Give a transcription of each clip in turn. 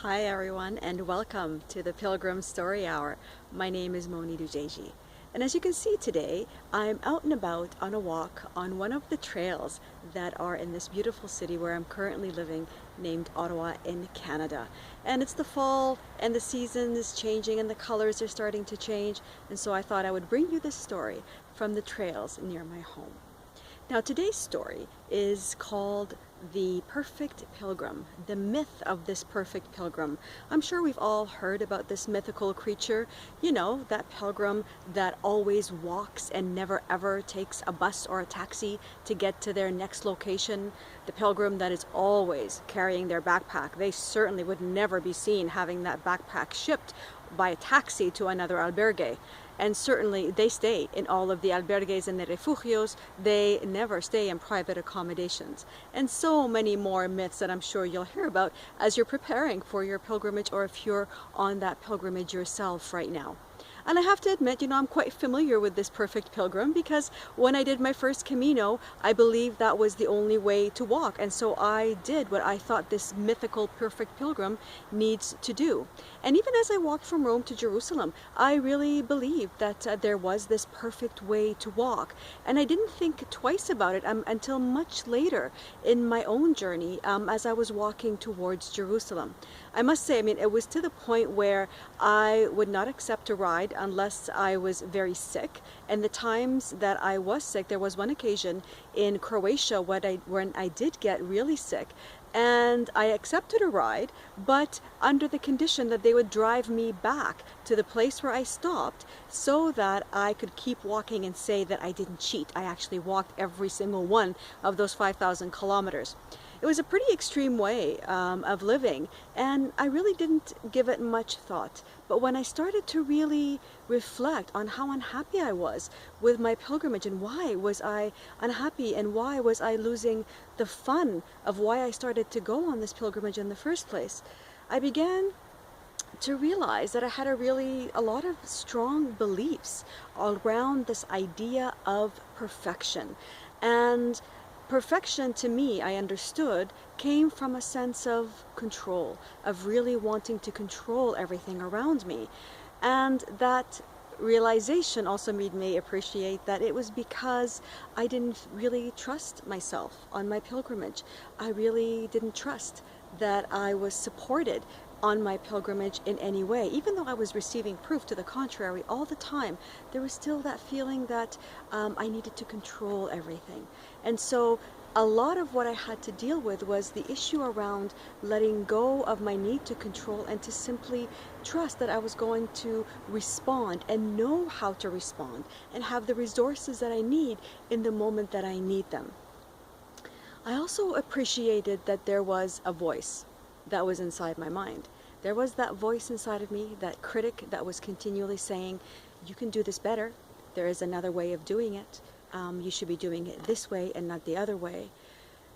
Hi everyone, and welcome to the Pilgrim Story Hour. My name is Mony Dojeiji, and as you can see today, I'm out and about on a walk on one of the trails that are in this beautiful city where I'm currently living, named Ottawa in Canada. And it's the fall and the season is changing and the colors are starting to change, and so I thought I would bring you this story from the trails near my home. Now today's story is called The Perfect Pilgrim, the myth of this perfect pilgrim. I'm sure we've all heard about this mythical creature, you know, that pilgrim that always walks and never ever takes a bus or a taxi to get to their next location, the pilgrim that is always carrying their backpack. They certainly would never be seen having that backpack shipped by a taxi to another albergue. And certainly they stay in all of the albergues and the refugios. They never stay in private accommodations. And so many more myths that I'm sure you'll hear about as you're preparing for your pilgrimage, or if you're on that pilgrimage yourself right now. And I have to admit, I'm quite familiar with this perfect pilgrim, because when I did my first Camino, I believed that was the only way to walk. And so I did what I thought this mythical perfect pilgrim needs to do. And even as I walked from Rome to Jerusalem, I really believed that there was this perfect way to walk. And I didn't think twice about it until much later in my own journey as I was walking towards Jerusalem. I must say, it was to the point where I would not accept a ride unless I was very sick. And the times that I was sick, there was one occasion in Croatia when I did get really sick, and I accepted a ride, but under the condition that they would drive me back to the place where I stopped so that I could keep walking and say that I didn't cheat. I actually walked every single one of those 5,000 kilometers. It was a pretty extreme way of living, and I really didn't give it much thought. But when I started to really reflect on how unhappy I was with my pilgrimage, and why was I unhappy, and why was I losing the fun of why I started to go on this pilgrimage in the first place, I began to realize that I had a lot of strong beliefs around this idea of perfection. And perfection, to me, I understood, came from a sense of control, of really wanting to control everything around me. And that realization also made me appreciate that it was because I didn't really trust myself on my pilgrimage. I really didn't trust that I was supported on my pilgrimage in any way. Even though I was receiving proof to the contrary all the time, there was still that feeling that I needed to control everything. And so a lot of what I had to deal with was the issue around letting go of my need to control, and to simply trust that I was going to respond and know how to respond and have the resources that I need in the moment that I need them. I also appreciated that there was a voice that was inside my mind. There was that voice inside of me, that critic that was continually saying, you can do this better. There is another way of doing it. You should be doing it this way and not the other way.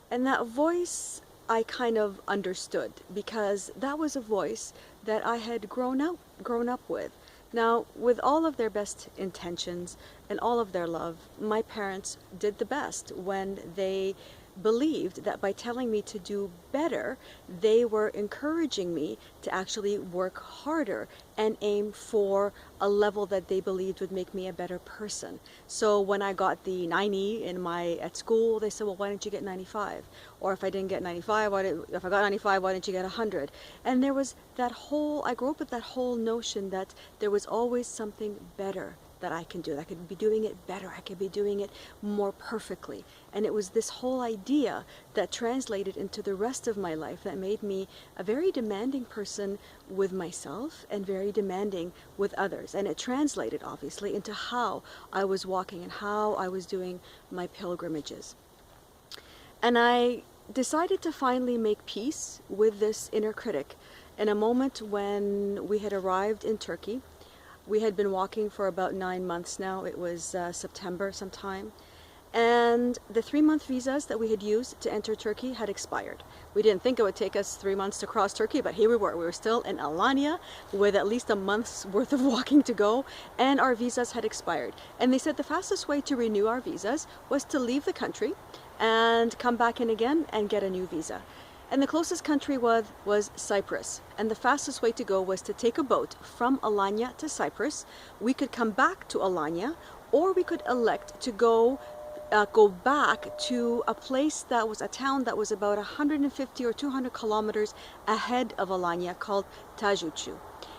And that voice I kind of understood, because that was a voice that I had grown up with. Now, with all of their best intentions and all of their love, my parents did the best when they believed that by telling me to do better, they were encouraging me to actually work harder and aim for a level that they believed would make me a better person. So when I got the 90 at school, they said, well, why didn't you get 95? Or if I didn't get 95, if I got 95, why didn't you get 100? And there was I grew up with that whole notion that there was always something better that I can do. I could be doing it better. I could be doing it more perfectly. And it was this whole idea that translated into the rest of my life that made me a very demanding person with myself and very demanding with others. And it translated, obviously, into how I was walking and how I was doing my pilgrimages. And I decided to finally make peace with this inner critic in a moment when we had arrived in Turkey. We had been walking for about 9 months now. It was September sometime. And the 3-month visas that we had used to enter Turkey had expired. We didn't think it would take us 3 months to cross Turkey, but here we were. We were still in Alanya with at least a month's worth of walking to go, and our visas had expired. And they said the fastest way to renew our visas was to leave the country and come back in again and get a new visa. And the closest country was Cyprus. And the fastest way to go was to take a boat from Alanya to Cyprus. We could come back to Alanya, or we could elect to go back to a place that was a town that was about 150 or 200 kilometers ahead of Alanya called Tajucu.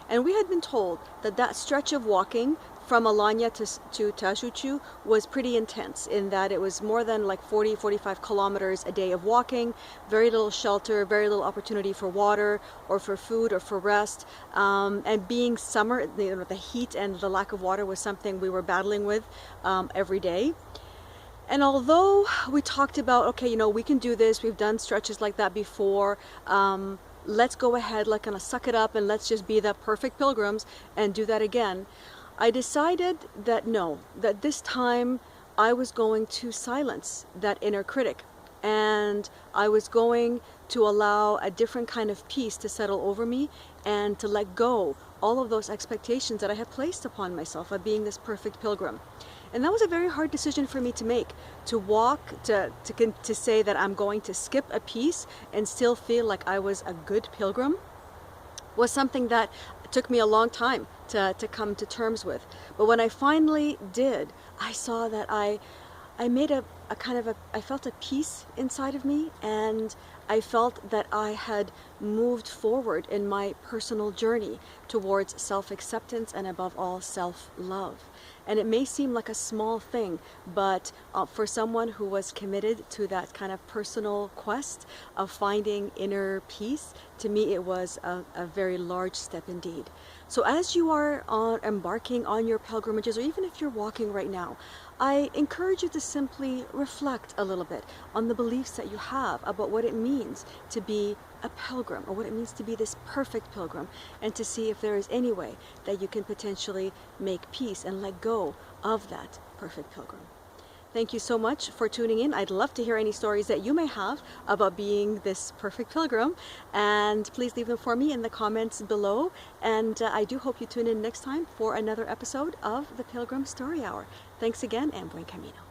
And we had been told that that stretch of walking from Alanya to Tajucu was pretty intense, in that it was more than like 45 kilometers a day of walking, very little shelter, very little opportunity for water or for food or for rest. And being summer, the heat and the lack of water was something we were battling with every day. And although we talked about, okay, we can do this, we've done stretches like that before, let's go ahead, like kind of suck it up and let's just be the perfect pilgrims and do that again, I decided that no, that this time I was going to silence that inner critic, and I was going to allow a different kind of peace to settle over me and to let go all of those expectations that I had placed upon myself of being this perfect pilgrim. And that was a very hard decision for me to make, to walk, to say that I'm going to skip a piece and still feel like I was a good pilgrim, was something that took me a long time to come to terms with. But when I finally did, I saw that I made I felt a peace inside of me, and I felt that I had moved forward in my personal journey towards self-acceptance and above all self-love. And it may seem like a small thing, but for someone who was committed to that kind of personal quest of finding inner peace, to me it was a very large step indeed. So as you are embarking on your pilgrimages, or even if you're walking right now, I encourage you to simply reflect a little bit on the beliefs that you have about what it means to be a pilgrim, or what it means to be this perfect pilgrim, and to see if there is any way that you can potentially make peace and let go of that perfect pilgrim. Thank you so much for tuning in. I'd love to hear any stories that you may have about being this perfect pilgrim, and please leave them for me in the comments below. And I do hope you tune in next time for another episode of the Pilgrim Story Hour. Thanks again, and buen camino.